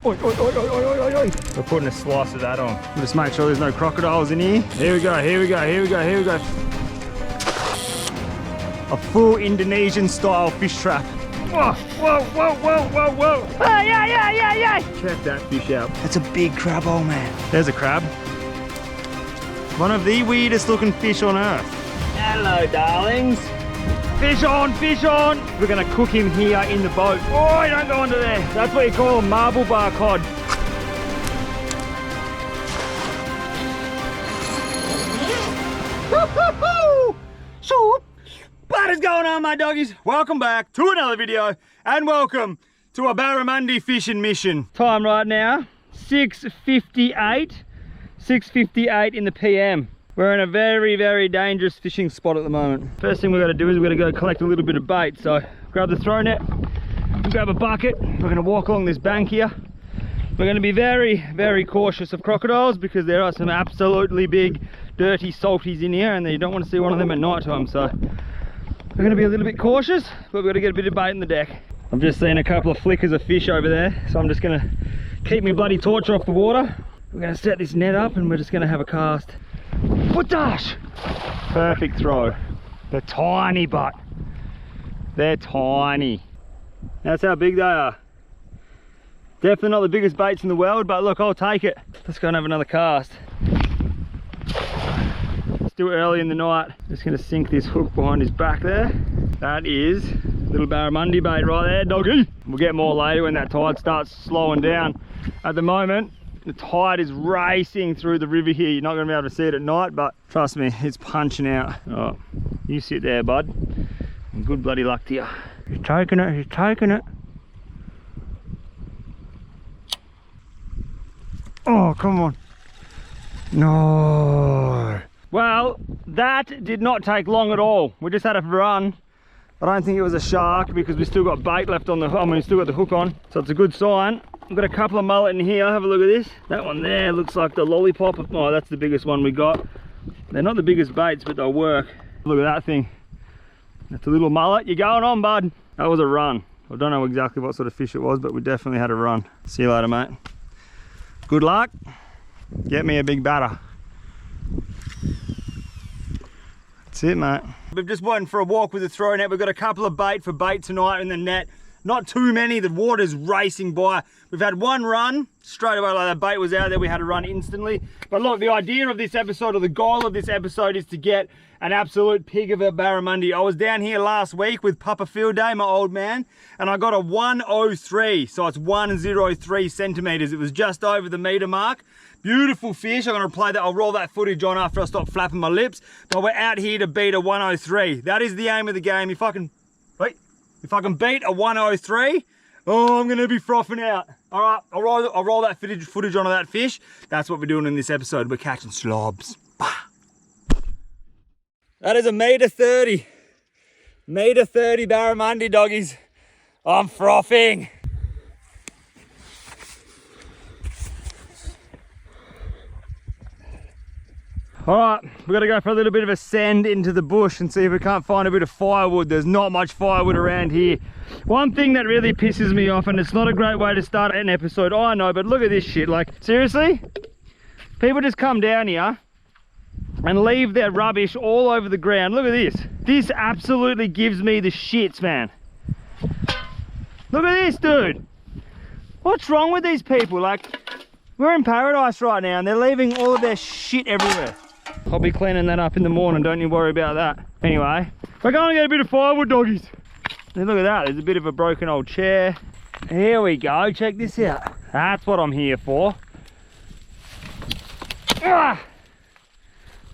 Oi, oi, oi, oi, oi, oi, oi. We're putting a slice of that on. Just make sure there's no crocodiles in here. Here we go, here we go, here we go, here we go. A full Indonesian style fish trap. Whoa, whoa, whoa, whoa, whoa, whoa. Hey, yeah, yeah, yeah, yeah. Check that fish out. That's a big crab, old man. There's a crab. One of the weirdest looking fish on earth. Hello, darlings. Fish on, fish on. We're gonna cook him here in the boat. Oh, don't go under there. That's what you call a marble bar cod. So, what is going on, my doggies? Welcome back to another video and welcome to a barramundi fishing mission. Time right now, 6:58 in the PM. We're in a very, very dangerous fishing spot at the moment. First thing we've got to do is we've got to go collect a little bit of bait. So grab the throw net, grab a bucket. We're going to walk along this bank here. We're going to be very, very cautious of crocodiles because there are some absolutely big, dirty salties in here and you don't want to see one of them at night time. So we're going to be a little bit cautious, but we've got to get a bit of bait in the deck. I've just seen a couple of flickers of fish over there, so I'm just going to keep my bloody torch off the water. We're going to set this net up and we're just going to have a cast. Dash! Perfect throw. They're tiny, but they're tiny. That's how big they are. Definitely not the biggest baits in the world, but look, I'll take it. Let's go and have another cast. Still early in the night. Just gonna sink this hook behind his back there. That is little barramundi bait right there, doggy. We'll get more later when that tide starts slowing down. At the moment, the tide is racing through the river here. You're not going to be able to see it at night, but trust me, it's punching out. Oh, you sit there, bud. And good bloody luck to you. He's taking it, he's taking it. Oh, come on. No. Well, that did not take long at all. We just had a run. I don't think it was a shark because we still got bait left on the hook. I mean, we still got the hook on, so it's a good sign. I've got a couple of mullet in here. Have a look at this. That one there looks like the lollipop. Oh, that's the biggest one we got. They're not the biggest baits, but they'll work. Look at that thing. That's a little mullet. You're going on, bud. That was a run. I don't know exactly what sort of fish it was, but we definitely had a run. See you later, mate. Good luck. Get me a big batter. That's it, mate. We've just went for a walk with the throw net. We've got a couple of bait for bait tonight in the net. Not too many, the water's racing by. We've had one run, straight away like that bait was out there, we had a run instantly. But look, the idea of this episode, or the goal of this episode, is to get an absolute pig of a barramundi. I was down here last week with Papa Field Day, my old man, and I got a 103, so it's 103 centimeters. It was just over the meter mark. Beautiful fish. I'm gonna play that, I'll roll that footage on after I stop flapping my lips. But we're out here to beat a 103. That is the aim of the game. If I can beat a 103, oh, I'm gonna be frothing out. All right, I'll roll that footage onto that fish. That's what we're doing in this episode. We're catching slobs. Bah. That is a meter 30. Meter 30 barramundi, doggies. I'm frothing. All right, we've got to go for a little bit of a send into the bush and see if we can't find a bit of firewood. There's not much firewood around here. One thing that really pisses me off, and it's not a great way to start an episode, I know, but look at this shit. Like, seriously? People just come down here and leave their rubbish all over the ground. Look at this. This absolutely gives me the shits, man. Look at this, dude. What's wrong with these people? Like, we're in paradise right now and they're leaving all of their shit everywhere. I'll be cleaning that up in the morning, don't you worry about that. Anyway, we're going to get a bit of firewood, doggies. And look at that, there's a bit of a broken old chair. Here we go, check this out. That's what I'm here for. Ah!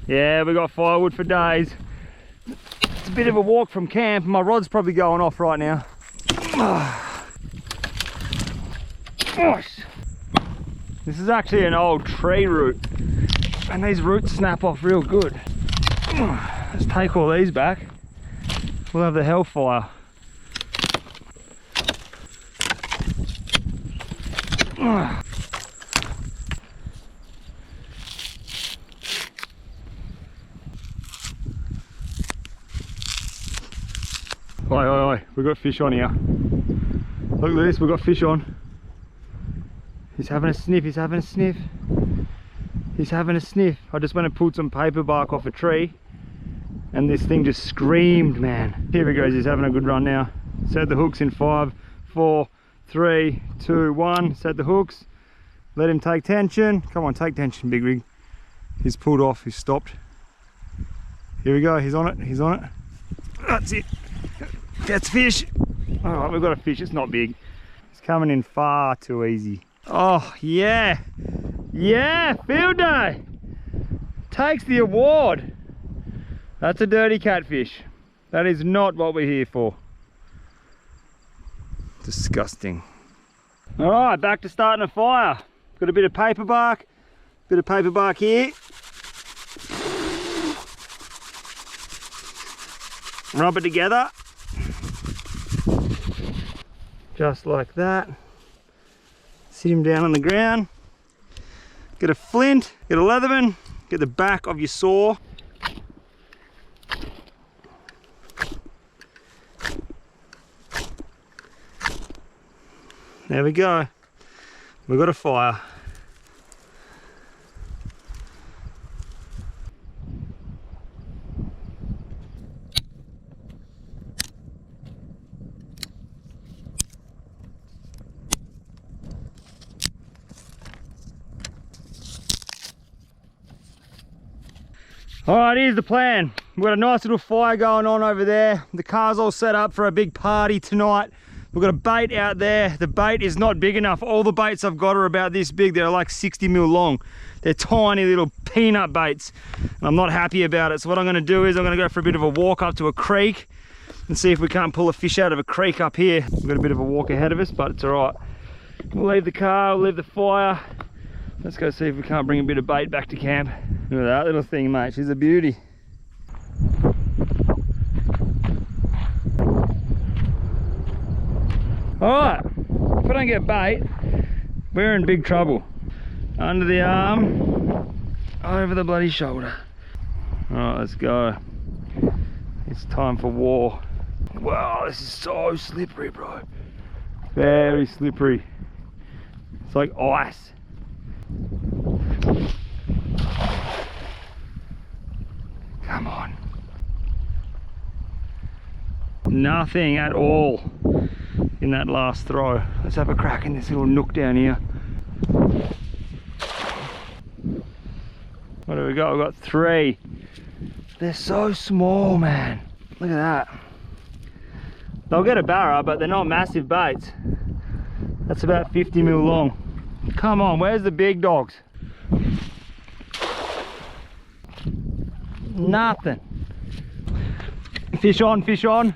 Yeah, we got firewood for days. It's a bit of a walk from camp. My rod's probably going off right now. Gosh. This is actually an old tree root, and these roots snap off real good. Let's take all these back. We'll have the hellfire. Oi, oi, oi, we've got fish on here. Look at this, we've got fish on. He's having a sniff, he's having a sniff. He's having a sniff. I just went and pulled some paper bark off a tree and this thing just screamed, man. Here he goes, he's having a good run now. Set the hooks in 5, 4, 3, 2, 1. Set the hooks. Let him take tension. Come on, take tension, big rig. He's pulled off, he's stopped. Here we go, he's on it, he's on it. That's it. That's fish. All right, we've got a fish, it's not big. It's coming in far too easy. Oh, yeah. Yeah, field day. Takes the award. That's a dirty catfish. That is not what we're here for. Disgusting. All right, back to starting a fire. Got a bit of paper bark here. Rub it together. Just like that. Sit him down on the ground. Get a flint, get a Leatherman, get the back of your saw. There we go. We've got a fire. All right, here's the plan. We've got a nice little fire going on over there. The car's all set up for a big party tonight. We've got a bait out there. The bait is not big enough. All the baits I've got are about this big. They're like 60 mil long. They're tiny little peanut baits. And I'm not happy about it. So what I'm gonna do is I'm gonna go for a bit of a walk up to a creek and see if we can't pull a fish out of a creek up here. We've got a bit of a walk ahead of us, but it's all right. We'll leave the car, we'll leave the fire. Let's go see if we can't bring a bit of bait back to camp. Look at that little thing, mate. She's a beauty. Alright, if I don't get bait, we're in big trouble. Under the arm, over the bloody shoulder. Alright, let's go. It's time for war. Wow, this is so slippery, bro. Very slippery. It's like ice. Come on. Nothing at all in that last throw. Let's have a crack in this little nook down here. What do we got? We've got 3. They're so small, man. Look at that. They'll get a barra, but they're not massive baits. That's about 50 mil long. Come on, where's the big dogs? Nothing. Fish on, fish on.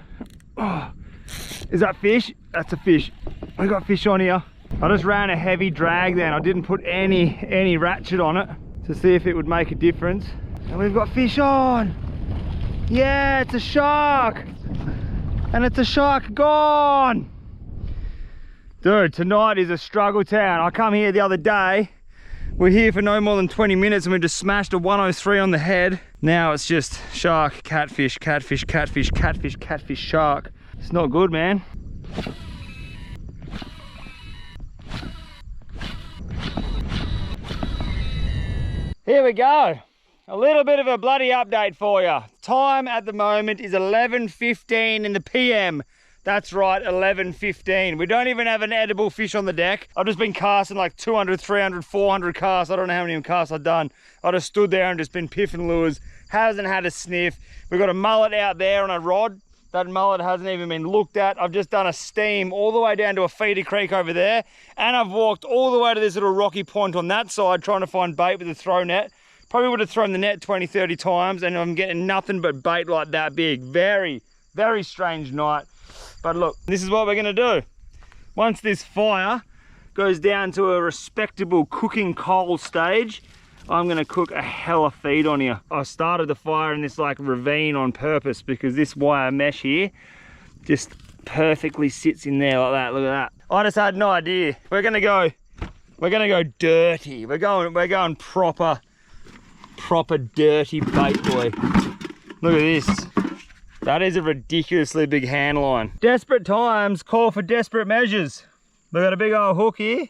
Oh, is that fish? That's a fish. We got fish on here. I just ran a heavy drag then. I didn't put any ratchet on it to see if it would make a difference. And we've got fish on. Yeah, it's a shark. And it's a shark gone. Dude, tonight is a struggle town. I come here the other day. We're here for no more than 20 minutes and we just smashed a 103 on the head. Now it's just shark, catfish, catfish, catfish, catfish, catfish, shark. It's not good, man. Here we go. A little bit of a bloody update for you. Time at the moment is 11:15 in the PM. That's right, 11:15. We don't even have an edible fish on the deck. I've just been casting like 200, 300, 400 casts. I don't know how many casts I've done. I just stood there and just been piffing lures. Hasn't had a sniff. We've got a mullet out there on a rod. That mullet hasn't even been looked at. I've just done a steam all the way down to a feeder creek over there. And I've walked all the way to this little rocky point on that side trying to find bait with a throw net. Probably would have thrown the net 20, 30 times and I'm getting nothing but bait like that big. Very, very strange night. But look, this is what we're gonna do. Once this fire goes down to a respectable cooking coal stage, I'm gonna cook a hella feed on here. I started the fire in this like ravine on purpose because this wire mesh here just perfectly sits in there like that. Look at that. I just had no idea. We're gonna go dirty. We're going proper dirty bait, boy. Look at this. That is a ridiculously big hand line. Desperate times call for desperate measures. We've got a big old hook here.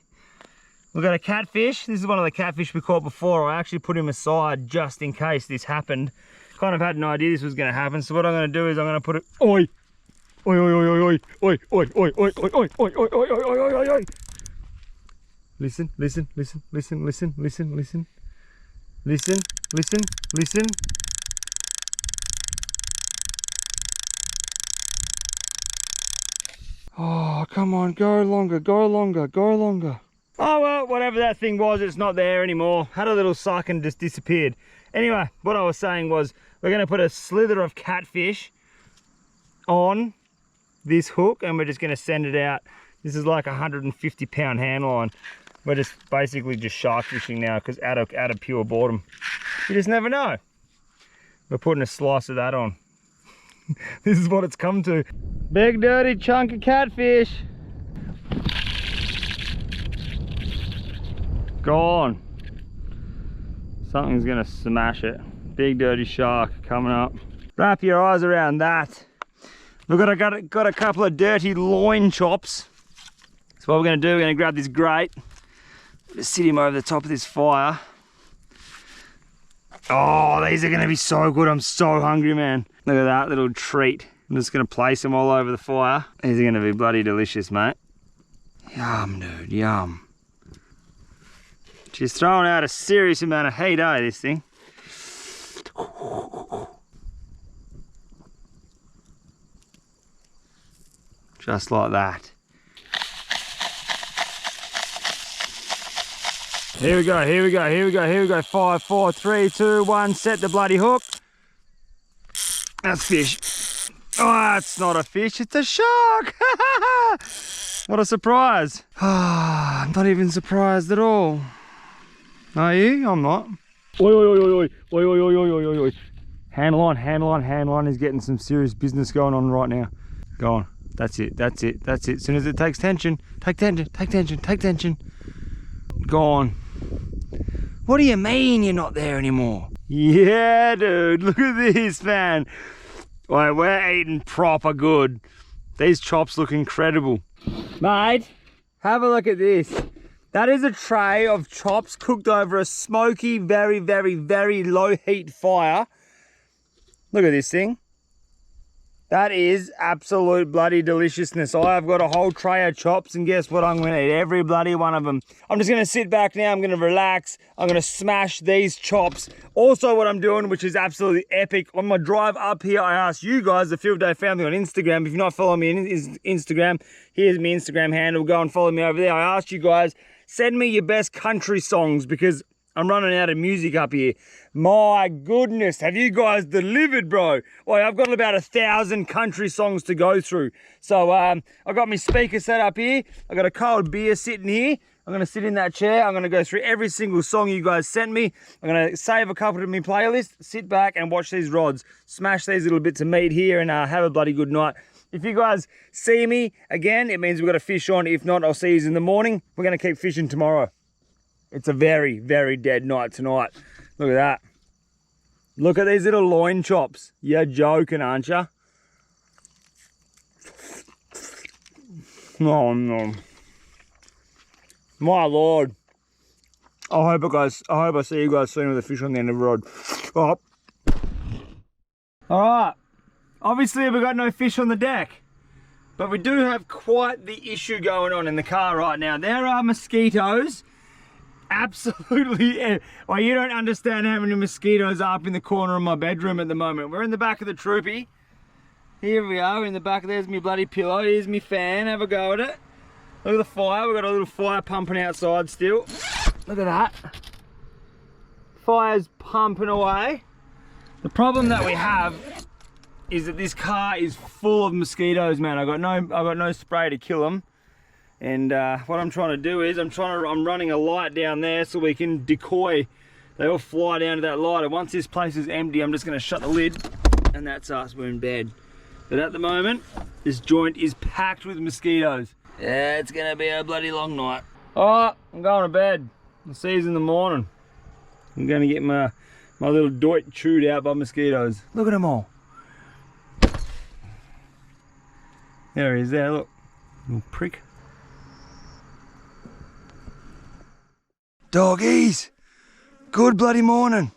We've got a catfish. This is one of the catfish we caught before. I actually put him aside just in case this happened. Kind of had an idea this was going to happen. So what I'm going to do is I'm going to put it. Oi! Oi, oi, oi, oi, oi, oi, oi, oi, oi, oi, oi, oi, oi, oi, oi, oi, oi. Listen, listen, listen, listen, listen, listen, listen. Listen, listen, listen. Oh, come on, go longer, go longer, go longer. Oh well, whatever that thing was, it's not there anymore. Had a little suck and just disappeared. Anyway, what I was saying was we're going to put a slither of catfish on this hook and we're just going to send it out. This is like a 150-pound hand line. We're just basically just shark fishing now because out of pure boredom. You just never know. We're putting a slice of that on. This is what it's come to. Big dirty chunk of catfish. Gone. Something's gonna smash it. Big dirty shark coming up. Wrap your eyes around that. Look, I got a couple of dirty loin chops. So what we're gonna do, we're gonna grab this grate. Just sit him over the top of this fire. Oh, these are gonna be so good. I'm so hungry, man. Look at that little treat. I'm just gonna place them all over the fire. These are gonna be bloody delicious, mate. Yum, dude, yum. She's throwing out a serious amount of heat, eh, this thing? Just like that. Here we go, here we go, here we go, here we go. 5, 4, 3, 2, 1, set the bloody hook. That's fish. Oh, it's not a fish, it's a shark. What a surprise. I'm not even surprised at all. Are you? I'm not. Oi, oi, oi, oi, oi, oi, oi, oi, oi, oi. Handle on, handle on, handle on. He's getting some serious business going on right now. Go on. That's it, that's it, that's it. As soon as it takes tension, take tension, take tension, take tension. Go on. What do you mean you're not there anymore? Yeah, dude, look at this, man. Right, we're eating proper good. These chops look incredible. Mate, have a look at this. That is a tray of chops cooked over a smoky, very, very, very low heat fire. Look at this thing. That is absolute bloody deliciousness. I've got a whole tray of chops and guess what? I'm going to eat every bloody one of them. I'm just going to sit back now. I'm going to relax. I'm going to smash these chops. Also what I'm doing, which is absolutely epic, on my drive up here, I asked you guys, the Field Day family on Instagram, if you're not following me on Instagram, here's my Instagram handle. Go and follow me over there. I asked you guys, send me your best country songs because I'm running out of music up here. My goodness, have you guys delivered, bro? Well, I've got about 1,000 country songs to go through. So I got my speaker set up here. I got a cold beer sitting here. I'm gonna sit in that chair. I'm gonna go through every single song you guys sent me. I'm gonna save a couple to my playlist, sit back and watch these rods, smash these little bits of meat here and have a bloody good night. If you guys see me again, it means we've got a fish on. If not, I'll see you in the morning. We're gonna keep fishing tomorrow. It's a very, very dead night tonight. Look at that. Look at these little loin chops. You're joking, aren't you? Oh no. My Lord. I hope I see you guys soon with a fish on the end of the rod. Oh. Alright. Obviously we've got no fish on the deck. But we do have quite the issue going on in the car right now. There are mosquitoes. Absolutely. Well, you don't understand how many mosquitoes are up in the corner of my bedroom at the moment. We're in the back of the troopy. Here we are in the back. There's my bloody pillow. Here's my fan. Have a go at it. Look at the fire. We've got a little fire pumping outside still. Look at that. Fire's pumping away. The problem that we have is that this car is full of mosquitoes, man. I got no spray to kill them. And what I'm trying to do is I'm running a light down there so we can decoy. They all fly down to that light, and once this place is empty, I'm just going to shut the lid, and that's us. We're in bed. But at the moment, this joint is packed with mosquitoes. Yeah, it's going to be a bloody long night. All right, I'm going to bed. I'll see you in the morning. I'm going to get my little doit chewed out by mosquitoes. Look at them all. There he is there, look. Little prick. Doggies, good bloody morning.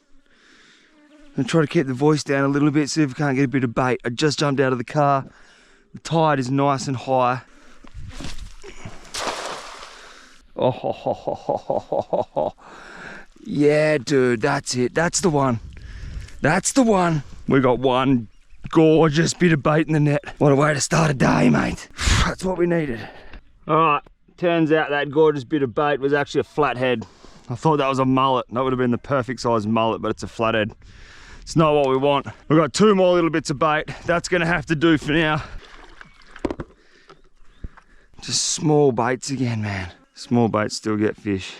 I'm trying to keep the voice down a little bit, see if we can't get a bit of bait. I just jumped out of the car. The tide is nice and high. Oh, yeah, dude, that's it. That's the one. That's the one. We got one gorgeous bit of bait in the net. What a way to start a day, mate. That's what we needed. All right, turns out that gorgeous bit of bait was actually a flathead. I thought that was a mullet. That would have been the perfect size mullet, but it's a flathead. It's not what we want. We've got 2 more little bits of bait. That's gonna have to do for now. Just small baits again, man. Small baits still get fish.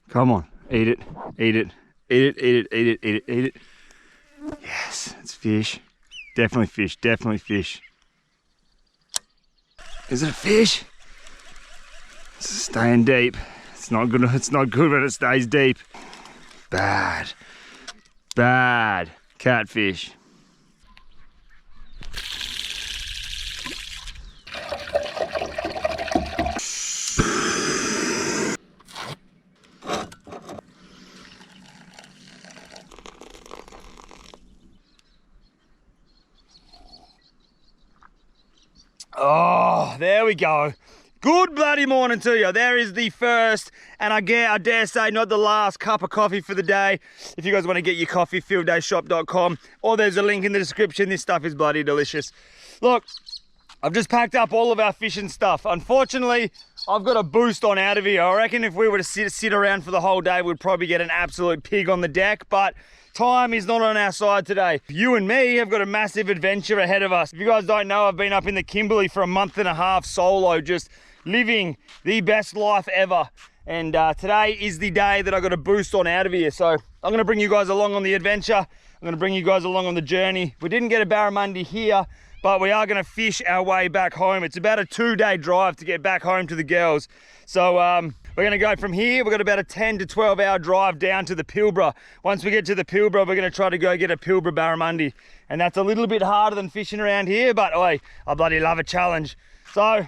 Come on, eat it, eat it, eat it, eat it, eat it, eat it, eat it. Yes, it's fish. Definitely fish, definitely fish. Is it a fish? It's staying deep. It's not good when it stays deep. Bad. Bad. Catfish. Oh, there we go. Good bloody morning to you. There is the first, and I dare say not the last cup of coffee for the day. If you guys want to get your coffee, fieldayshop.com, or there's a link in the description. This stuff is bloody delicious. Look, I've just packed up all of our fishing stuff. Unfortunately, I've got a boost on out of here. I reckon if we were to sit around for the whole day, we'd probably get an absolute pig on the deck, but time is not on our side today. You and me have got a massive adventure ahead of us. If you guys don't know, I've been up in the Kimberley for a month and a half solo, just living the best life ever. And today is the day that I got a boost on out of here. So I'm gonna bring you guys along on the adventure. I'm gonna bring you guys along on the journey. We didn't get a barramundi here, but we are gonna fish our way back home. It's about a 2-day drive to get back home to the girls. So we're gonna go from here. We've got about a 10 to 12 hour drive down to the Pilbara. Once we get to the Pilbara, we're gonna try to go get a Pilbara barramundi. And that's a little bit harder than fishing around here, but oi, I bloody love a challenge. So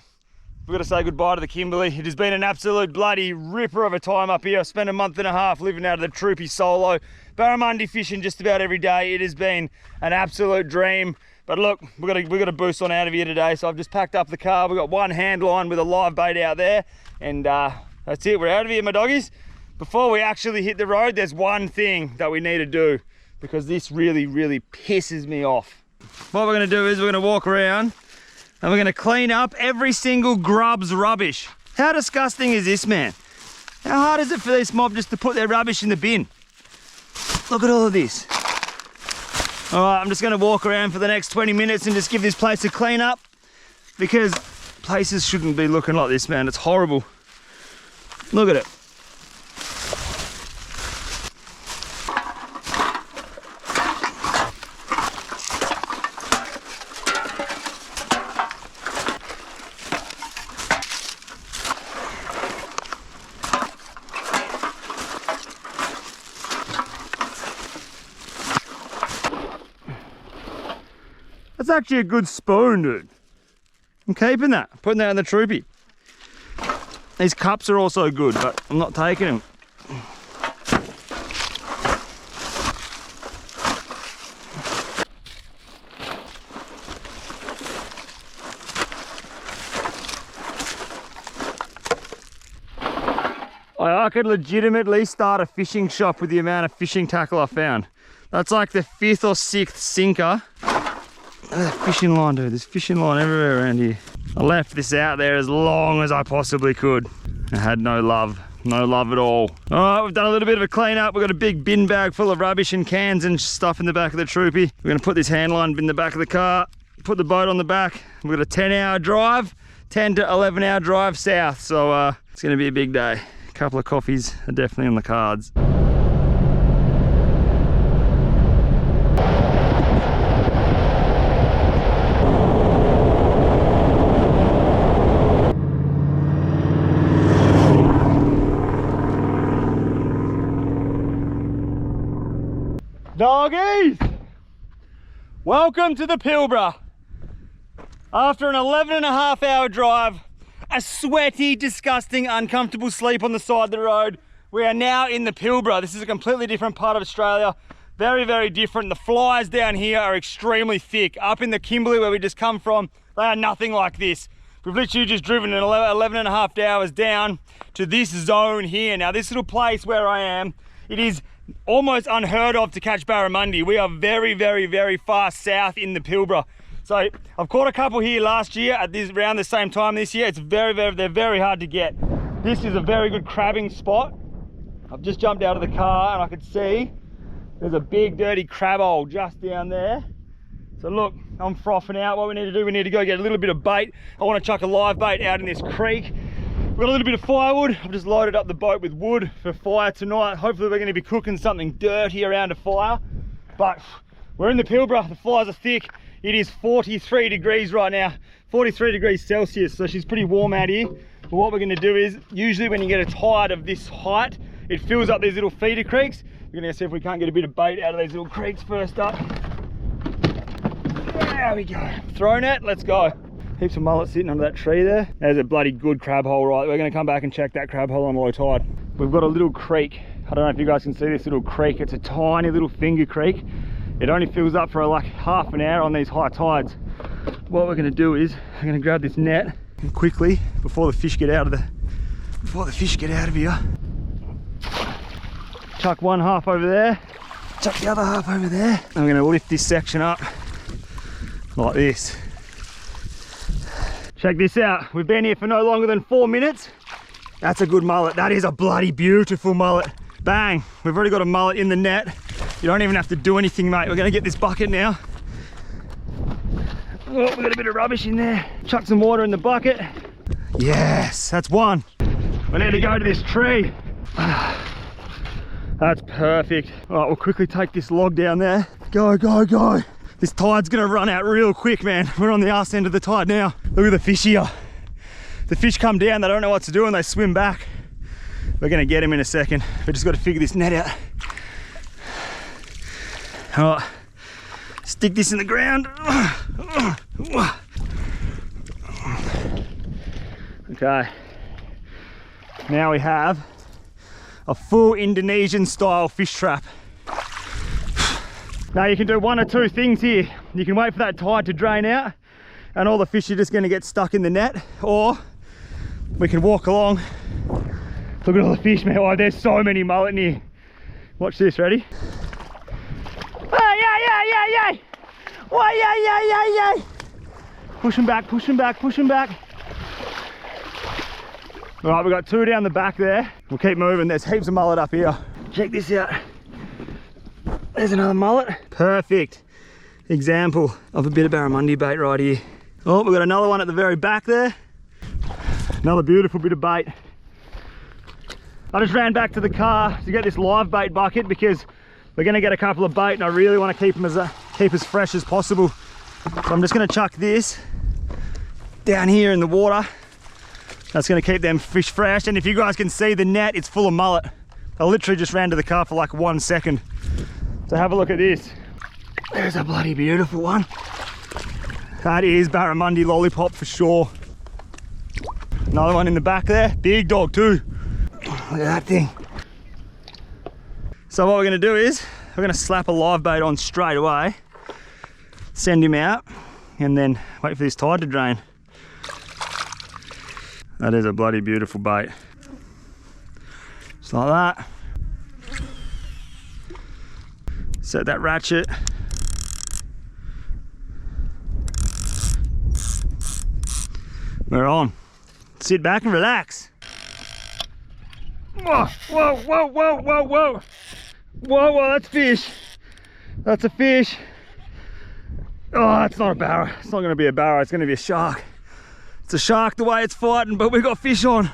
we've got to say goodbye to the Kimberley. It has been an absolute bloody ripper of a time up here. I spent a month and a half living out of the troopy solo, barramundi fishing just about every day. It has been an absolute dream. But look, we've got a boost on out of here today. So I've just packed up the car. We've got one hand line with a live bait out there. And that's it, we're out of here, my doggies. Before we actually hit the road, there's one thing that we need to do, because this really, really pisses me off. What we're gonna do is we're gonna walk around and we're gonna clean up every single grub's rubbish. How disgusting is this, man? How hard is it for this mob just to put their rubbish in the bin? Look at all of this. All right, I'm just gonna walk around for the next 20 minutes and just give this place a clean up, because places shouldn't be looking like this, man. It's horrible. Look at it. That's actually a good spoon, dude. I'm keeping that, putting that in the troopy. These cups are also good, but I'm not taking them. I could legitimately start a fishing shop with the amount of fishing tackle I found. That's like the 5th or 6th sinker. Fishing line, dude. There's fishing line everywhere around here. I left this out there as long as I possibly could. I had no love at all. All right, we've done a little bit of a clean up. We've got a big bin bag full of rubbish and cans and stuff in the back of the troopy. We're gonna put this hand line in the back of the car, put the boat on the back. We've got a 10-hour drive, 10 to 11-hour drive south. So it's gonna be a big day. A couple of coffees are definitely on the cards. Doggies! Welcome to the Pilbara. After an 11.5-hour drive, a sweaty, disgusting, uncomfortable sleep on the side of the road, we are now in the Pilbara. This is a completely different part of Australia. Very, very different. The flies down here are extremely thick. Up in the Kimberley where we just come from, they are nothing like this. We've literally just driven 11.5 hours down to this zone here. Now this little place where I am, it is almost unheard of to catch barramundi. We are very, very, very far south in the Pilbara. So I've caught a couple here last year at this around the same time this year. It's they're very hard to get. This is a very good crabbing spot. I've just jumped out of the car and I could see there's a big dirty crab hole just down there. So look, I'm frothing out. What we need to do, we need to go get a little bit of bait. I want to chuck a live bait out in this creek. We've got a little bit of firewood. I've just loaded up the boat with wood for fire tonight. Hopefully we're going to be cooking something dirty around a fire. But we're in the Pilbara, the flies are thick. It is 43 degrees right now, 43 degrees Celsius, so she's pretty warm out here. But what we're going to do is, usually when you get a tide of this height, it fills up these little feeder creeks. We're going to see if we can't get a bit of bait out of these little creeks first up. There we go. Throw net, let's go. Heaps of mullet sitting under that tree there. There's a bloody good crab hole, right? We're going to come back and check that crab hole on low tide. We've got a little creek. I don't know if you guys can see this little creek. It's a tiny little finger creek. It only fills up for like half an hour on these high tides. What we're going to do is we're going to grab this net and quickly, before the fish get out of here, chuck one half over there, chuck the other half over there. I'm going to lift this section up like this. Check this out. We've been here for no longer than 4 minutes. That's a good mullet. That is a bloody beautiful mullet. Bang. We've already got a mullet in the net. You don't even have to do anything, mate. We're going to get this bucket now. Oh, we've got a bit of rubbish in there. Chuck some water in the bucket. Yes, that's one. We need to go to this tree. That's perfect. All right, we'll quickly take this log down there. Go, go, go. This tide's gonna run out real quick, man. We're on the arse end of the tide now. Look at the fish here. The fish come down, they don't know what to do and they swim back. We're gonna get them in a second. We just gotta figure this net out. All right, stick this in the ground. Okay, now we have a full Indonesian style fish trap. Now you can do one or two things here. You can wait for that tide to drain out and all the fish are just going to get stuck in the net, or we can walk along. Look at all the fish, man. Oh, there's so many mullet in here. Watch this, ready? Oh, yeah. Oh, yeah. Push them back, push them back, push them back. All right, we've got two down the back there. We'll keep moving. There's heaps of mullet up here. Check this out. There's another mullet. Perfect example of a bit of barramundi bait right here. Oh, we've got another one at the very back there. Another beautiful bit of bait. I just ran back to the car to get this live bait bucket because we're going to get a couple of bait and I really want to keep them keep as fresh as possible. So I'm just going to chuck this down here in the water. That's going to keep them fish fresh. And if you guys can see the net, it's full of mullet. I literally just ran to the car for like 1 second. So have a look at this. There's a bloody beautiful one. That is barramundi lollipop for sure. Another one in the back there. Big dog too. Look at that thing. So what we're going to do is we're going to slap a live bait on straight away, send him out, and then wait for this tide to drain. That is a bloody beautiful bait. Just like that. Set that ratchet. We're on. Sit back and relax. Whoa, whoa, whoa, whoa, whoa, whoa. Whoa, whoa, that's fish. That's a fish. Oh, that's not a barra. It's not going to be a barra, it's going to be a shark. It's a shark the way it's fighting, but we've got fish on.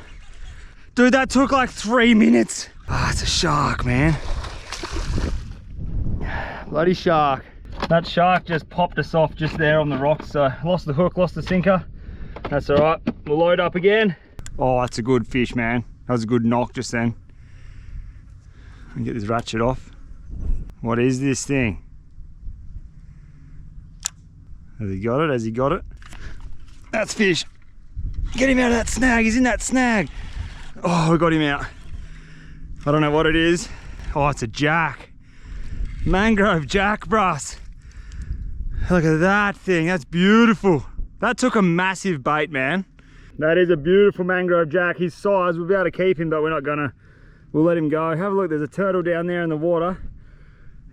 Dude, that took like 3 minutes. Ah, it's a shark, man. Bloody shark. That shark just popped us off just there on the rocks, so lost the hook, lost the sinker. That's all right, we'll load up again. Oh, that's a good fish, man. That was a good knock just then. And get this ratchet off. What is this thing? Has he got it? Has he got it? That's fish. Get him out of that snag. He's in that snag. Oh, we got him out. I don't know what it is. Oh, it's a jack. Mangrove jack brass. Look at that thing. That's beautiful. That took a massive bait, man. That is a beautiful mangrove jack. His size, we'll be able to keep him, but we're not gonna. We'll let him go. Have a look, there's a turtle down there in the water.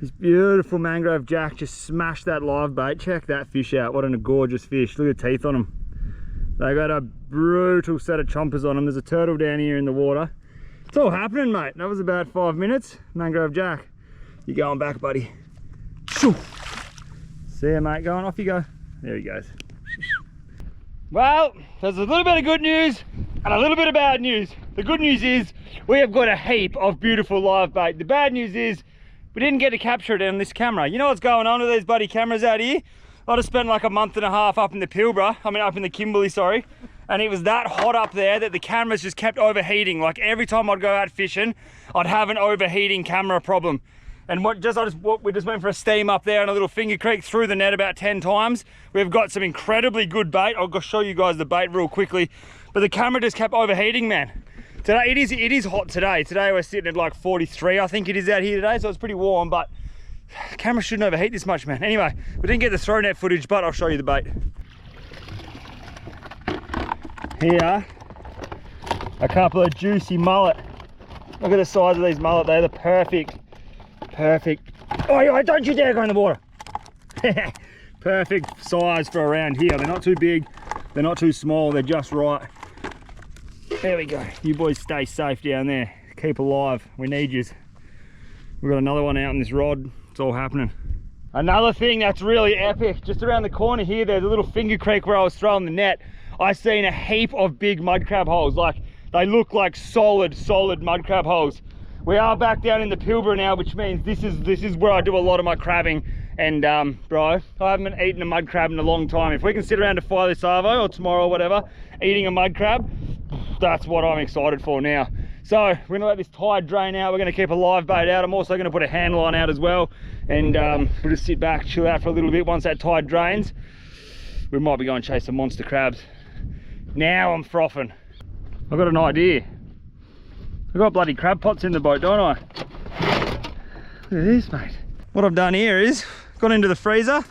This beautiful mangrove jack just smashed that live bait. Check that fish out. What a gorgeous fish. Look at the teeth on him. They got a brutal set of chompers on them. There's a turtle down here in the water. It's all happening, mate. That was about 5 minutes. Mangrove jack. You're going back, buddy. Shoo. See ya, mate. Going, off you go. There he goes. Well, there's a little bit of good news and a little bit of bad news. The good news is we have got a heap of beautiful live bait. The bad news is we didn't get to capture it on this camera. You know what's going on with these bloody cameras out here? I just spent like a month and a half up in the Pilbara, up in the Kimberley, sorry. And it was that hot up there that the cameras just kept overheating. Like every time I'd go out fishing, I'd have an overheating camera problem. And we just went for a steam up there in a little finger creek, through the net about 10 times. We've got some incredibly good bait. I'll go show you guys the bait real quickly. But the camera just kept overheating, man. Today, it is hot today. Today we're sitting at like 43, I think it is out here today, so it's pretty warm, but the camera shouldn't overheat this much, man. Anyway, we didn't get the throw net footage, but I'll show you the bait. Here, a couple of juicy mullet. Look at the size of these mullet, they're the perfect. Oh, don't you dare go in the water. Perfect size for around here. They're not too big, they're not too small, they're just right. There we go. You boys stay safe down there. Keep alive, we need yous. We've got another one out in this rod. It's all happening. Another thing that's really epic, just around the corner here, there's a little finger creek where I was throwing the net. I seen a heap of big mud crab holes. Like, they look like solid mud crab holes. We are back down in the Pilbara now, which means this is where I do a lot of my crabbing. And bro, I haven't eaten a mud crab in a long time. If we can sit around to fire this arvo, or tomorrow or whatever, eating a mud crab, that's what I'm excited for now. So we're gonna let this tide drain out. We're gonna keep a live bait out. I'm also gonna put a hand line out as well. And we'll just sit back, chill out for a little bit. Once that tide drains, we might be going to chase some monster crabs. Now I'm frothing. I've got an idea. I've got bloody crab pots in the boat, don't I? Look at this, mate. What I've done here is gone into the freezer.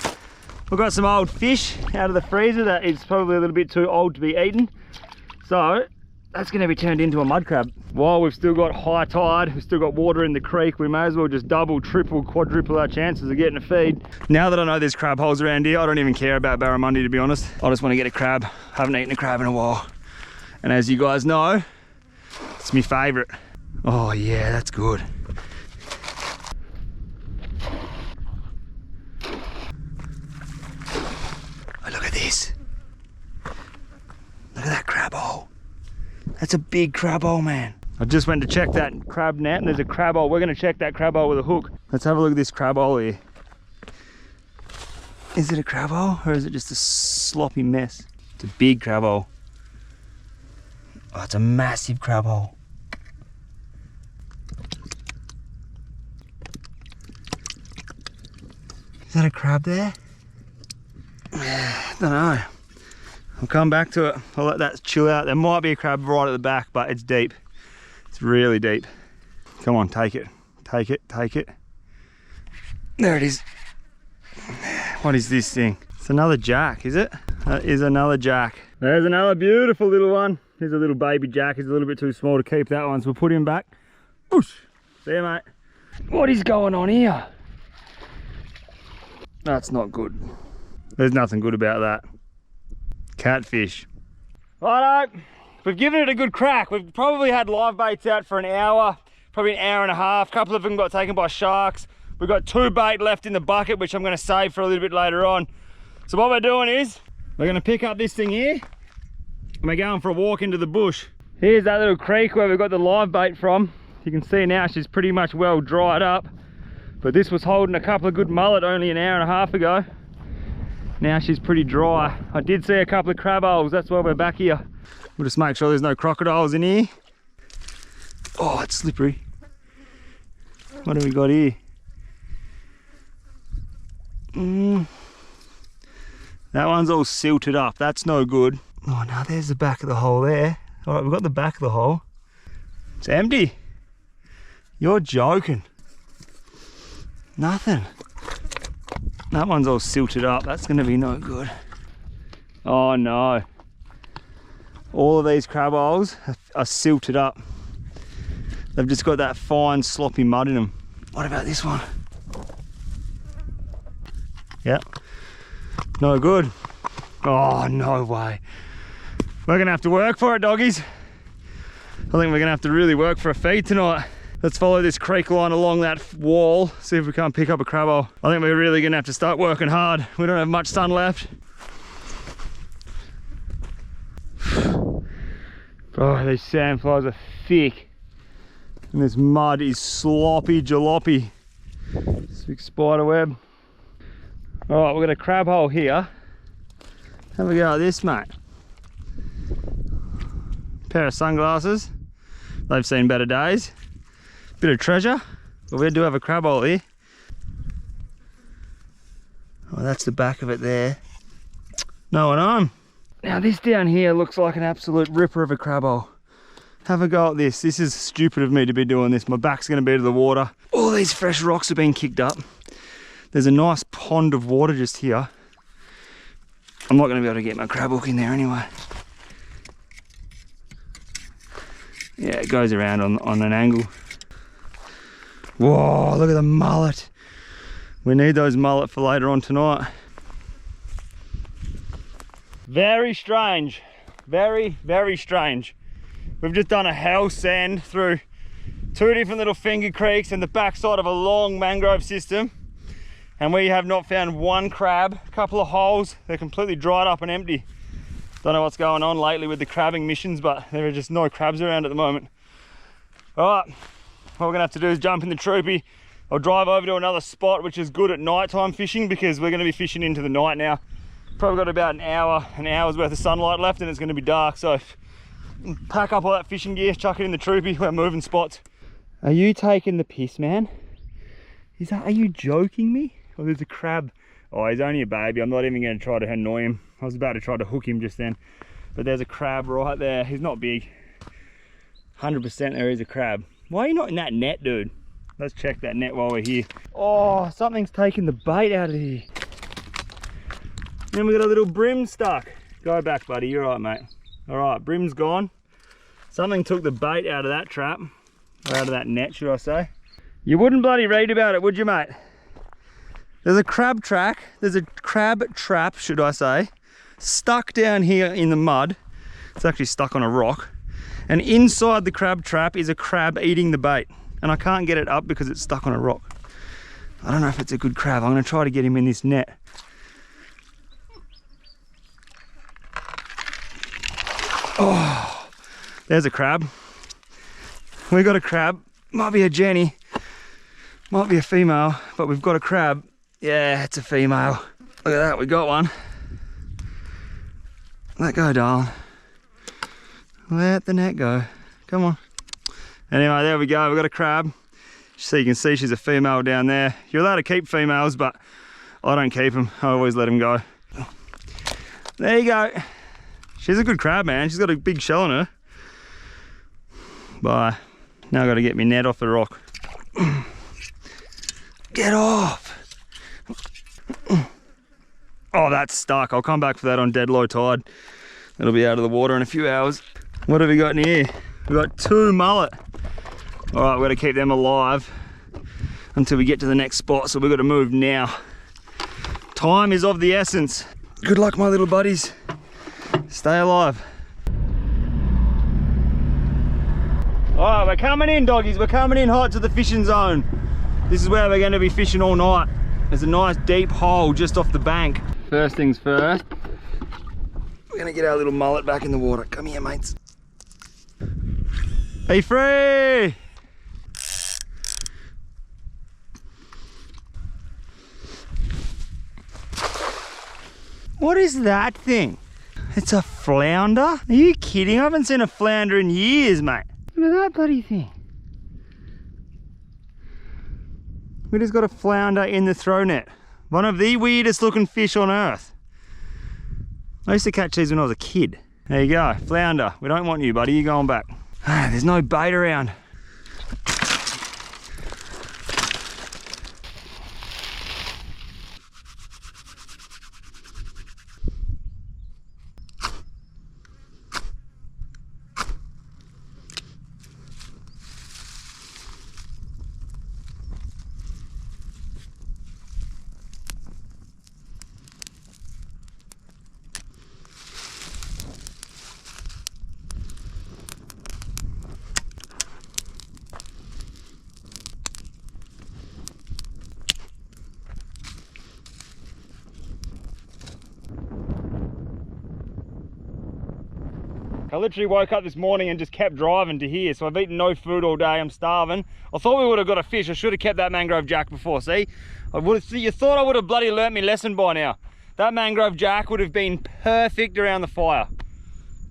We've got some old fish out of the freezer that is probably a little bit too old to be eaten. So that's going to be turned into a mud crab. While we've still got high tide, we've still got water in the creek, we may as well just double, triple, quadruple our chances of getting a feed. Now that I know there's crab holes around here, I don't even care about barramundi, to be honest. I just want to get a crab. I haven't eaten a crab in a while. And as you guys know, it's my favourite. Oh yeah, that's good. Oh, look at this. Look at that crab hole. That's a big crab hole, man. I just went to check that crab net and there's a crab hole. We're going to check that crab hole with a hook. Let's have a look at this crab hole here. Is it a crab hole or is it just a sloppy mess? It's a big crab hole. Oh, it's a massive crab hole. Is that a crab there? I don't know. I'll come back to it. I'll let that chill out. There might be a crab right at the back, but it's deep. It's really deep. Come on, take it. Take it, take it. There it is. What is this thing? It's another jack, is it? That is another jack. There's another beautiful little one. Here's a little baby jack. He's a little bit too small to keep that one, so we'll put him back. Whoosh. There, mate. What is going on here? That's not good. There's nothing good about that. Catfish. Righto, we've given it a good crack. We've probably had live baits out for an hour, probably an hour and a half. A couple of them got taken by sharks. We've got 2 bait left in the bucket, which I'm going to save for a little bit later on. So what we're doing is, we're going to pick up this thing here, and we're going for a walk into the bush. Here's that little creek where we got the live bait from. You can see now she's pretty much well dried up. But this was holding a couple of good mullet only an hour and a half ago. Now she's pretty dry. I did see a couple of crab holes, that's why we're back here. We'll just make sure there's no crocodiles in here. Oh, it's slippery. What do we got here? That one's all silted up. That's no good. Oh no, there's the back of the hole there. All right, we've got the back of the hole. It's empty. You're joking. Nothing. That one's all silted up. That's gonna be no good. Oh no. All of these crab holes are silted up. They've just got that fine sloppy mud in them. What about this one? Yep. No good. Oh, no way. We're gonna have to work for it, doggies. I think we're gonna have to really work for a feed tonight. Let's follow this creek line along that wall, see if we can't pick up a crab hole. I think we're really gonna have to start working hard. We don't have much sun left. Oh, these sandflies are thick. And this mud is sloppy jalopy. This big spider web. All right, we've got a crab hole here. Have a go at this, mate. Pair of sunglasses. They've seen better days. Bit of treasure, but we do have a crab hole here. Oh, that's the back of it there. No one on. Now this down here looks like an absolute ripper of a crab hole. Have a go at this. This is stupid of me to be doing this. My back's gonna be to the water. All these fresh rocks have been kicked up. There's a nice pond of water just here. I'm not gonna be able to get my crab hook in there anyway. Yeah, it goes around on an angle. Whoa, look at the mullet. We need those mullet for later on tonight. Very strange. Very, very strange. We've just done a hell send through 2 different little finger creeks and the backside of a long mangrove system. And we have not found one crab. A couple of holes, they're completely dried up and empty. Don't know what's going on lately with the crabbing missions, but there are just no crabs around at the moment. All right, what we're gonna have to do is jump in the troopy. I'll drive over to another spot which is good at nighttime fishing because we're gonna be fishing into the night now. Probably got about an hour's worth of sunlight left and it's gonna be dark, so pack up all that fishing gear, chuck it in the troopy, we're moving spots. Are you taking the piss, man? Are you joking me? Oh, there's a crab. Oh, he's only a baby. I'm not even going to try to annoy him. I was about to try to hook him just then. But there's a crab right there. He's not big. 100% there is a crab. Why are you not in that net, dude? Let's check that net while we're here. Oh, something's taken the bait out of here. Then we got a little brim stuck. Go back, buddy. You're right, mate. All right, brim's gone. Something took the bait out of that trap. Or out of that net, should I say. You wouldn't bloody read about it, would you, mate? There's a crab track, there's a crab trap, should I say, stuck down here in the mud. It's actually stuck on a rock. And inside the crab trap is a crab eating the bait. And I can't get it up because it's stuck on a rock. I don't know if it's a good crab. I'm gonna try to get him in this net. Oh, there's a crab. We got a crab. Might be a Jenny, might be a female, but we've got a crab. Yeah, it's a female. Look at that, we got one. Let go, darling. Let the net go. Come on. Anyway, there we go, we've got a crab. So you can see she's a female down there. You're allowed to keep females, but I don't keep them. I always let them go. There you go. She's a good crab, man. She's got a big shell on her. Bye. Now I've got to get my net off the rock. Get off! Oh, that's stuck. I'll come back for that on dead low tide. It'll be out of the water in a few hours. What have we got in here? We've got 2 mullet. All right, we've got to keep them alive until we get to the next spot, so we've got to move now. Time is of the essence. Good luck, my little buddies. Stay alive. All right, we're coming in, doggies. We're coming in hot to the fishing zone. This is where we're going to be fishing all night. There's a nice deep hole just off the bank. First things first, we're going to get our little mullet back in the water. Come here, mates. Be free! What is that thing? It's a flounder? Are you kidding? I haven't seen a flounder in years, mate. Look at that bloody thing. We just got a flounder in the throw net. One of the weirdest looking fish on earth. I used to catch these when I was a kid. There you go, flounder. We don't want you, buddy. You're going back. There's no bait around. I literally woke up this morning and just kept driving to here, so I've eaten no food all day. I'm starving. I thought we would have got a fish. I should have kept that mangrove jack before. See, you thought I would have bloody learnt my lesson by now. That mangrove jack would have been perfect around the fire,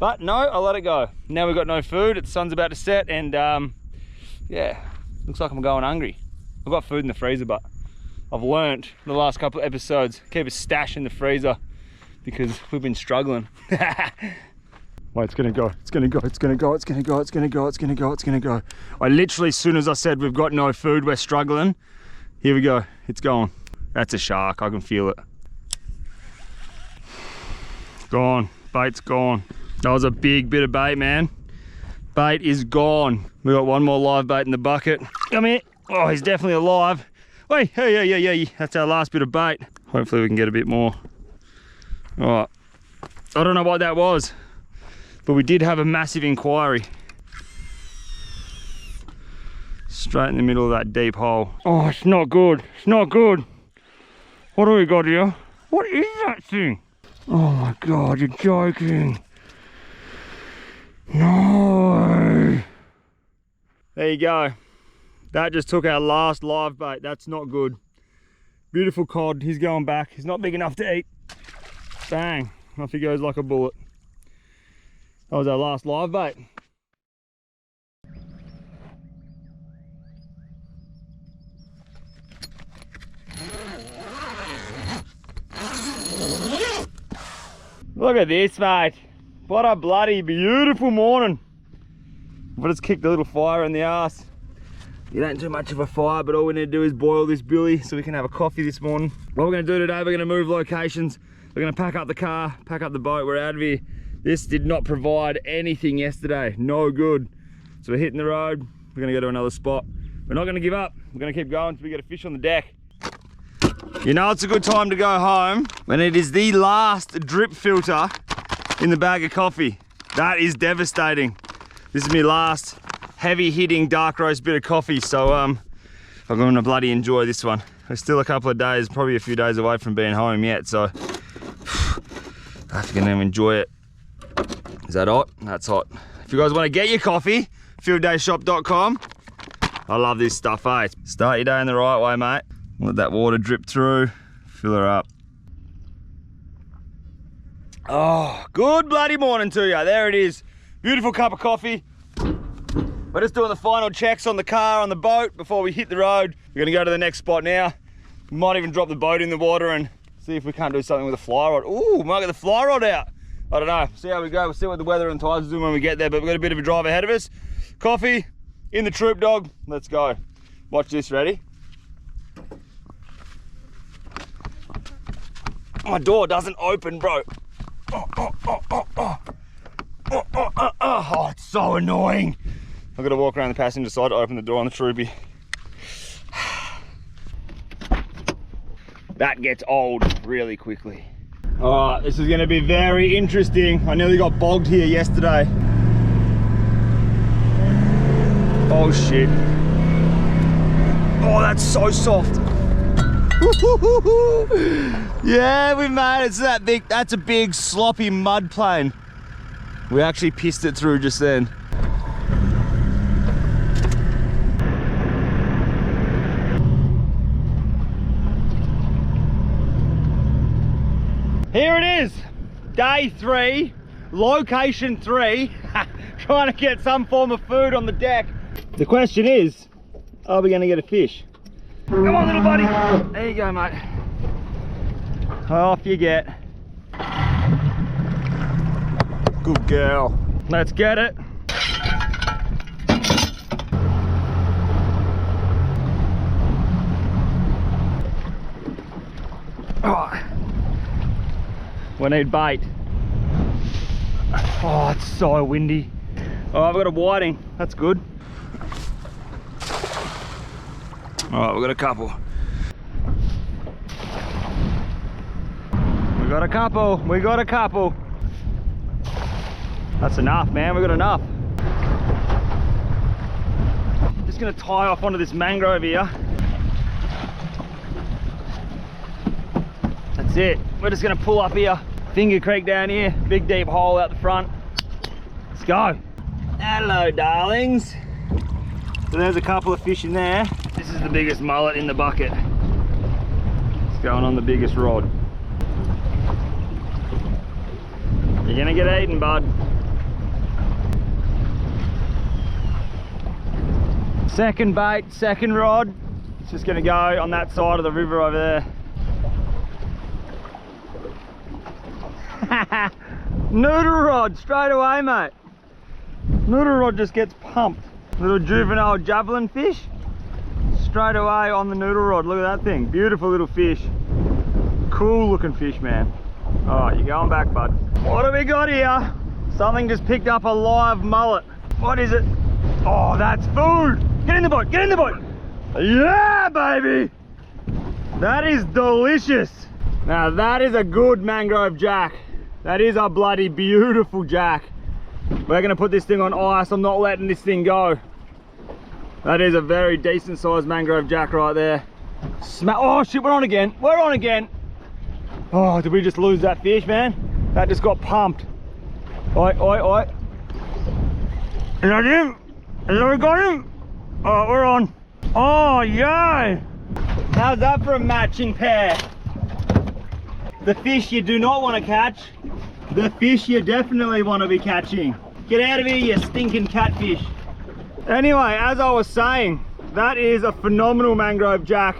but no, I let it go. Now we've got no food. The sun's about to set, and yeah, looks like I'm going hungry. I've got food in the freezer, but I've learnt the last couple of episodes keep a stash in the freezer because we've been struggling. Well, it's gonna go, it's gonna go, it's gonna go, it's gonna go, it's gonna go, it's gonna go, it's gonna go. I literally, as soon as I said we've got no food, we're struggling, here we go, it's going. That's a shark, I can feel it. Gone, bait's gone. That was a big bit of bait, man. Bait is gone. We got one more live bait in the bucket. Come here. Oh, he's definitely alive. Wait, hey, that's our last bit of bait. Hopefully we can get a bit more. All right, I don't know what that was, but we did have a massive inquiry. Straight in the middle of that deep hole. Oh, it's not good. It's not good. What do we got here? What is that thing? Oh my God, you're joking. No. There you go. That just took our last live bait. That's not good. Beautiful cod. He's going back. He's not big enough to eat. Bang. Off he goes like a bullet. That was our last live bait. Look at this, mate. What a bloody beautiful morning. We'll just kick the little fire in the arse. It ain't too much of a fire, but all we need to do is boil this billy so we can have a coffee this morning. What we're gonna do today, we're gonna move locations. We're gonna pack up the car, pack up the boat, we're out of here. This did not provide anything yesterday, no good. So we're hitting the road, we're gonna go to another spot. We're not gonna give up, we're gonna keep going until we get a fish on the deck. You know it's a good time to go home when it is the last drip filter in the bag of coffee. That is devastating. This is my last heavy hitting dark roast bit of coffee, so I'm gonna bloody enjoy this one. We're still a couple of days, probably a few days away from being home yet, so I have to go and enjoy it. Is that hot? That's hot. If you guys want to get your coffee, fieldayshop.com. I love this stuff, eh? Start your day in the right way, mate. Let that water drip through, fill her up. Oh, good bloody morning to you. There it is. Beautiful cup of coffee. We're just doing the final checks on the car, on the boat, before we hit the road. We're gonna go to the next spot now. We might even drop the boat in the water and see if we can't do something with a fly rod. Ooh, might get the fly rod out. I don't know, see how we go. We'll see what the weather and tides do when we get there, but we've got a bit of a drive ahead of us. Coffee in the troop dog, let's go. Watch this, ready? My door doesn't open, bro. Oh, it's so annoying. I've got to walk around the passenger side to open the door on the troopy. That gets old really quickly. All right, this is gonna be very interesting. I nearly got bogged here yesterday. Oh shit. Oh, that's so soft. Yeah, we made it. It's that big, that's a big sloppy mud plane. We actually pissed it through just then. Here it is, day 3, location 3, trying to get some form of food on the deck. The question is, are we gonna get a fish? Come on, little buddy. There you go, mate. Off you get. Good girl. Let's get it. Oh. We need bait. Oh, it's so windy. Oh, I've got a whiting. That's good. All right, we've got a couple. We got a couple. We got a couple. That's enough, man. We got enough. Just gonna tie off onto this mangrove here. That's it. We're just gonna pull up here. Finger creek down here. Big deep hole out the front. Let's go. Hello, darlings. So there's a couple of fish in there. This is the biggest mullet in the bucket. It's going on the biggest rod. You're gonna get eaten, bud. Second bait, second rod. It's just gonna go on that side of the river over there. Noodle rod straight away, mate. Noodle rod just gets pumped. Little juvenile javelin fish straight away on the noodle rod. Look at that thing. Beautiful little fish. Cool looking fish, man. All right, you're going back, bud. What have we got here? Something just picked up a live mullet. What is it? Oh, that's food. Get in the boat, get in the boat. Yeah, baby. That is delicious. Now that is a good mangrove jack. That is a bloody beautiful jack. We're gonna put this thing on ice. I'm not letting this thing go. That is a very decent sized mangrove jack right there. Oh shit, we're on again. We're on again. Oh, did we just lose that fish, man? That just got pumped. Oi, oi, oi. Is that him? Is that we got him? Alright, we're on. Oh, yay! How's that for a matching pair? The fish you do not want to catch, the fish you definitely want to be catching. Get out of here, you stinking catfish. Anyway, as I was saying, that is a phenomenal mangrove jack.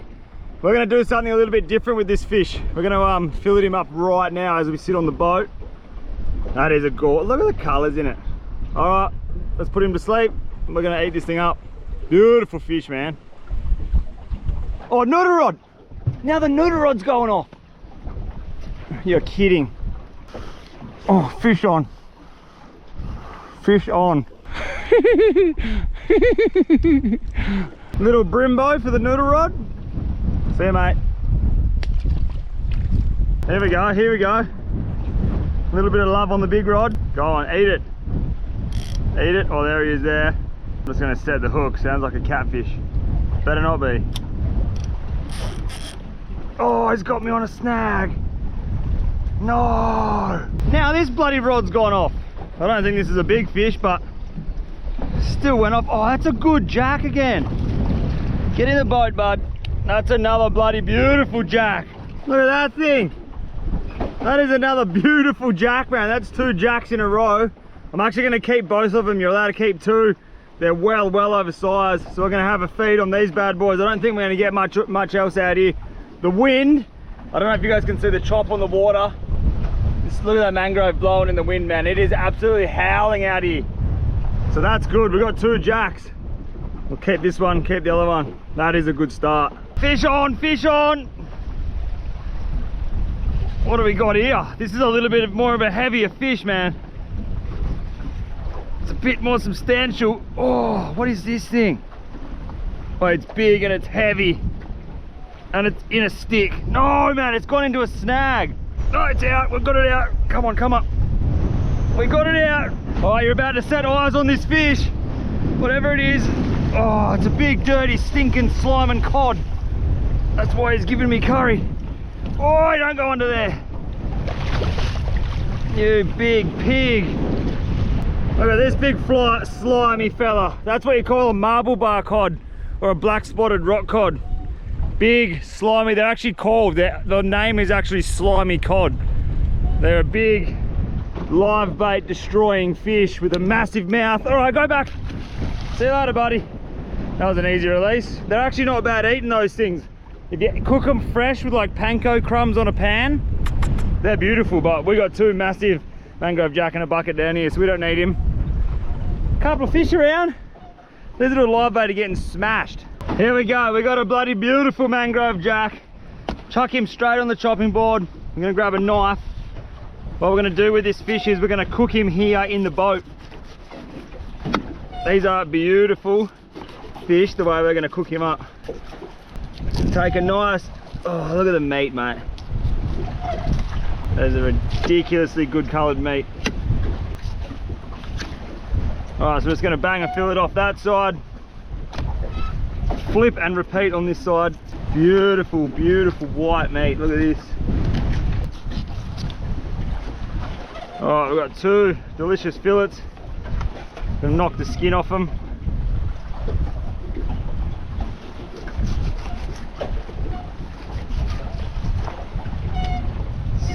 We're going to do something a little bit different with this fish. We're going to fillet him up right now as we sit on the boat. That is a gore. Look at the colours in it. All right, let's put him to sleep. We're going to eat this thing up. Beautiful fish, man. Oh, noodle rod. Now the noodle rod's going off. You're kidding. Oh, fish on. Fish on. Little brimbo for the noodle rod. See you, mate. Here we go, here we go. A little bit of love on the big rod. Go on, eat it. Eat it. Oh, there he is there. I'm just gonna set the hook. Sounds like a catfish. Better not be. Oh, he's got me on a snag. No. Now this bloody rod's gone off. I don't think this is a big fish, but still went off. Oh, that's a good jack again. Get in the boat, bud. That's another bloody beautiful jack. Look at that thing. That is another beautiful jack, man. That's two jacks in a row. I'm actually gonna keep both of them. You're allowed to keep two. They're well oversized. So we're gonna have a feed on these bad boys. I don't think we're gonna get much else out here. The wind, I don't know if you guys can see the chop on the water. Just look at that mangrove blowing in the wind, man. It is absolutely howling out here. So that's good. We've got two jacks. We'll keep this one, keep the other one. That is a good start. Fish on, fish on. What do we got here? This is a little bit more of a heavier fish, man. It's a bit more substantial. Oh, what is this thing? Oh, it's big and it's heavy. And it's in a stick. No, man, it's gone into a snag. No, it's out. We've got it out. Come on, come up. We got it out. Oh, you're about to set eyes on this fish. Whatever it is. Oh, it's a big, dirty, stinking slime and cod. That's why he's giving me curry. Oh, don't go under there. You big pig. Look at this big slimy fella. That's what you call a marble bar cod or a black spotted rock cod. Big, slimy. They're actually called, the name is actually slimy cod. They're a big, live bait destroying fish with a massive mouth. All right, go back. See you later, buddy. That was an easy release. They're actually not bad eating, those things. If you cook them fresh with like panko crumbs on a pan, They're beautiful, but we got two massive mangrove jack in a bucket down here, so we don't need him. Couple of fish around. There's a little live bait getting smashed. Here we go, we got a bloody beautiful mangrove jack. Chuck him straight on the chopping board. I'm gonna grab a knife. What we're gonna do with this fish is we're gonna cook him here in the boat. These are beautiful fish, the way we're gonna cook him up. Take a nice, oh, look at the meat, mate. There's a ridiculously good coloured meat. Alright, so we're just gonna bang a fillet off that side. Flip and repeat on this side. Beautiful, beautiful white meat, look at this. Alright, we've got two delicious fillets. Gonna knock the skin off them.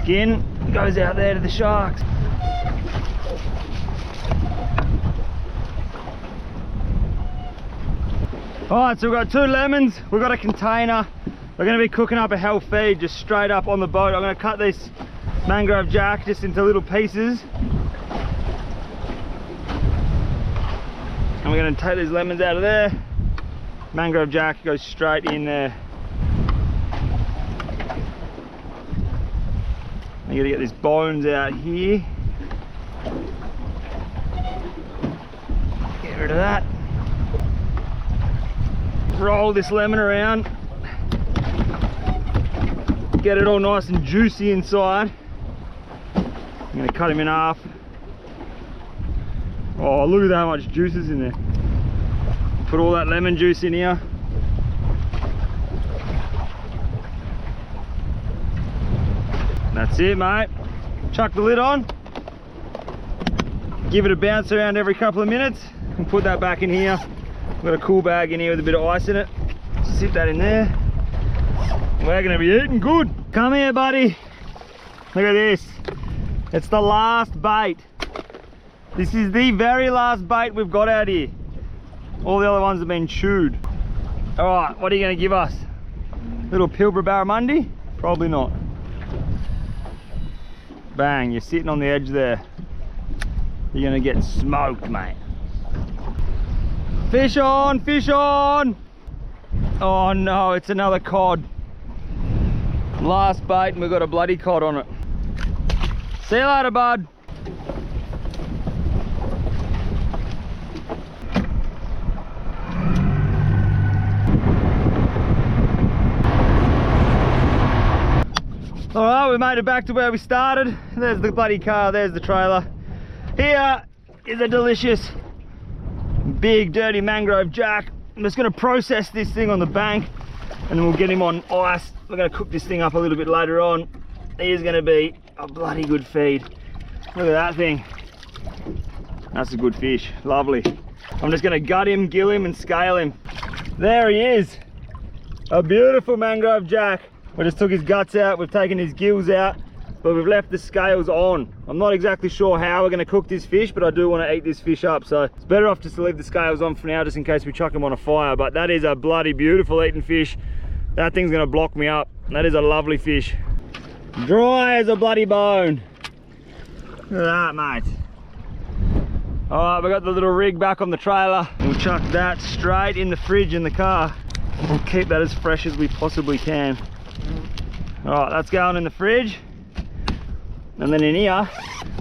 Skin goes out there to the sharks. Alright, so we've got two lemons, we've got a container. We're going to be cooking up a hell feed just straight up on the boat. I'm going to cut this mangrove jack just into little pieces. And we're going to take these lemons out of there. Mangrove jack goes straight in there. I'm going to get these bones out here. Get rid of that. Roll this lemon around. Get it all nice and juicy inside. I'm going to cut him in half. Oh, look at how much juice is in there. Put all that lemon juice in here. That's it, mate. Chuck the lid on. Give it a bounce around every couple of minutes and put that back in here. I've got a cool bag in here with a bit of ice in it. Sit that in there. We're gonna be eating good. Come here, buddy. Look at this. It's the last bait. This is the very last bait we've got out here. All the other ones have been chewed. All right, what are you gonna give us? Little Pilbara barramundi? Probably not. Bang, you're sitting on the edge there. You're gonna get smoked, mate. Fish on, fish on! Oh no, it's another cod. Last bait and we've got a bloody cod on it. See you later, bud. Alright, we made it back to where we started. There's the bloody car, there's the trailer. Here is a delicious big dirty mangrove jack. I'm just going to process this thing on the bank and then we'll get him on ice. We're going to cook this thing up a little bit later on. He is going to be a bloody good feed. Look at that thing. That's a good fish, lovely. I'm just going to gut him, gill him and scale him. There he is, a beautiful mangrove jack. We just took his guts out, we've taken his gills out, but we've left the scales on. I'm not exactly sure how we're going to cook this fish, but I do want to eat this fish up, so it's better off just to leave the scales on for now, just in case we chuck them on a fire. But that is a bloody beautiful eating fish. That thing's going to block me up. That is a lovely fish. Dry as a bloody bone. Look at that, mate. Alright, we got the little rig back on the trailer. We'll chuck that straight in the fridge in the car. We'll keep that as fresh as we possibly can. Alright, that's going in the fridge. And then in here,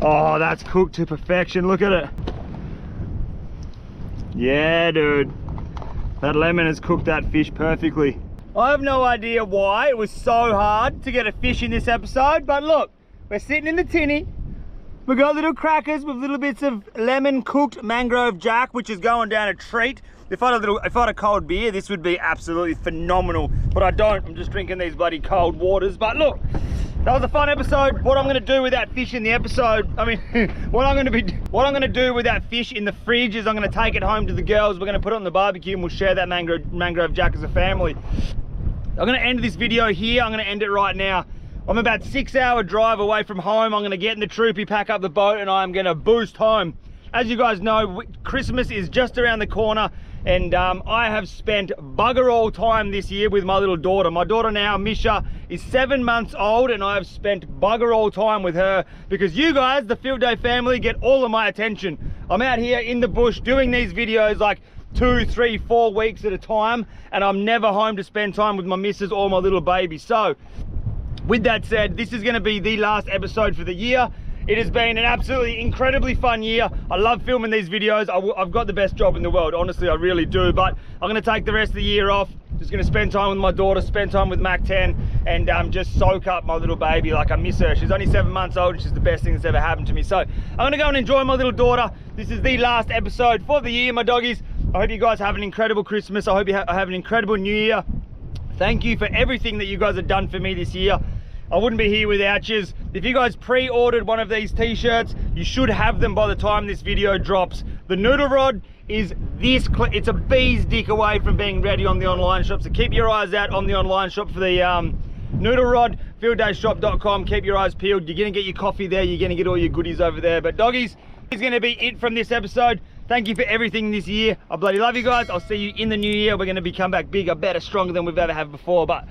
oh, that's cooked to perfection. Look at it. Yeah, dude. That lemon has cooked that fish perfectly. I have no idea why it was so hard to get a fish in this episode, but look, we're sitting in the tinny. We've got little crackers with little bits of lemon cooked mangrove jack, which is going down a treat. If I had a cold beer, this would be absolutely phenomenal, but I don't. I'm just drinking these bloody cold waters. But look, that was a fun episode. What I'm going to do with that fish in the episode, I mean, what I'm going to do with that fish in the fridge is I'm going to take it home to the girls. We're going to put it on the barbecue and we'll share that mangrove jack as a family. I'm going to end this video here. I'm going to end it right now. I'm about 6-hour drive away from home. I'm going to get in the troopy, pack up the boat, and I'm going to boost home. As you guys know, Christmas is just around the corner. And I have spent bugger all time this year with my little daughter. My daughter now, Misha, is 7 months old, and I have spent bugger all time with her because you guys, the Field Day family, get all of my attention. I'm out here in the bush doing these videos like 2, 3, 4 weeks at a time, and I'm never home to spend time with my missus or my little baby. So with that said, this is going to be the last episode for the year. It has been an absolutely incredibly fun year. I love filming these videos. I've got the best job in the world, honestly, I really do. But I'm gonna take the rest of the year off. Just gonna spend time with my daughter, spend time with Mac 10, and just soak up my little baby. Like, I miss her. She's only 7 months old, and she's the best thing that's ever happened to me. So I'm gonna go and enjoy my little daughter. This is the last episode for the year, my doggies. I hope you guys have an incredible Christmas. I hope you have an incredible New Year. Thank you for everything that you guys have done for me this year. I wouldn't be here without yous. If you guys pre-ordered one of these t-shirts, you should have them by the time this video drops. The noodle rod is this, it's a bee's dick away from being ready on the online shop. So keep your eyes out on the online shop for the noodle rod, fieldayshop.com. Keep your eyes peeled. You're gonna get your coffee there. You're gonna get all your goodies over there. But doggies, is gonna be it from this episode. Thank you for everything this year. I bloody love you guys. I'll see you in the new year. We're gonna be come back bigger, better, stronger than we've ever had before. But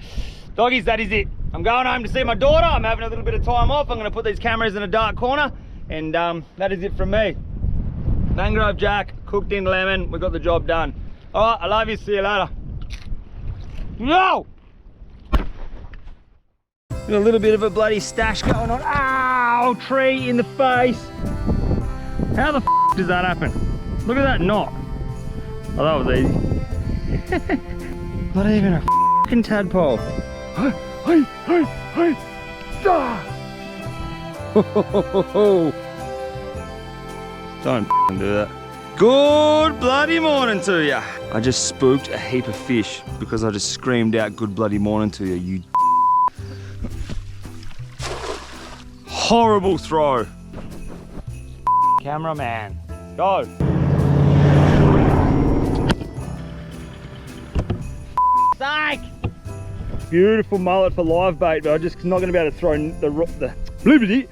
doggies, that is it. I'm going home to see my daughter. I'm having a little bit of time off. I'm gonna put these cameras in a dark corner, and that is it from me. Mangrove Jack, cooked in lemon. We got the job done. All right, I love you. See you later. No! Got a little bit of a bloody stash going on. Ow! Tree in the face. How the f does that happen? Look at that knot. Oh, that was easy. Not even a f***ing tadpole. Hey, hey, hey, hey. Don't f***ing do that. Good bloody morning to ya. I just spooked a heap of fish because I just screamed out good bloody morning to you, you horrible throw. Cameraman, go. Psych! Beautiful mullet for live bait, but I'm just not going to be able to throw the bloopers.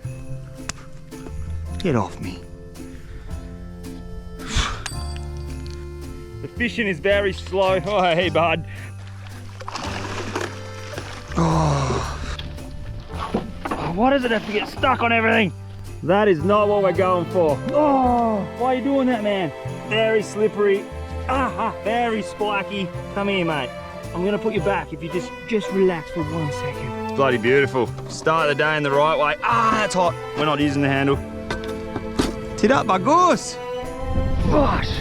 Get off me. The fishing is very slow. Oh, hey, bud. Oh, why does it have to get stuck on everything? That is not what we're going for. Oh, why are you doing that, man? Very slippery. Very spiky. Come here, mate. I'm gonna put you back if you just relax for 1 second. It's bloody beautiful. Start the day in the right way. That's hot. We're not using the handle. Tit up, my goose. Gosh.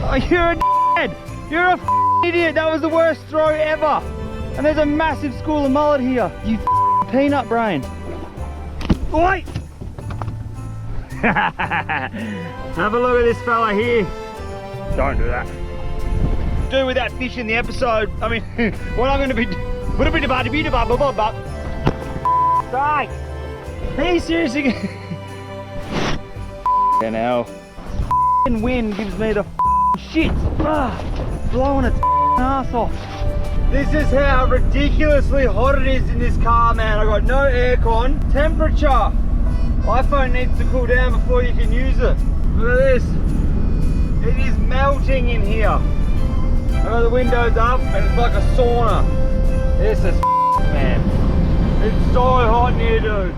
Oh, you're a d***head. You're a idiot. That was the worst throw ever. And there's a massive school of mullet here. You peanut brain. Wait. Have a look at this fella here. Don't do that. Do without fish in the episode. I mean, what I'm going to be would have been about to be about. Psych! Are you seriously? And now, wind gives me the shit. Blowing its ass off. This is how ridiculously hot it is in this car, man. I got no aircon. Temperature. iPhone needs to cool down before you can use it. Look at this. It is melting in here. I got the windows up and it's like a sauna. This is man. It's so hot in here, dude.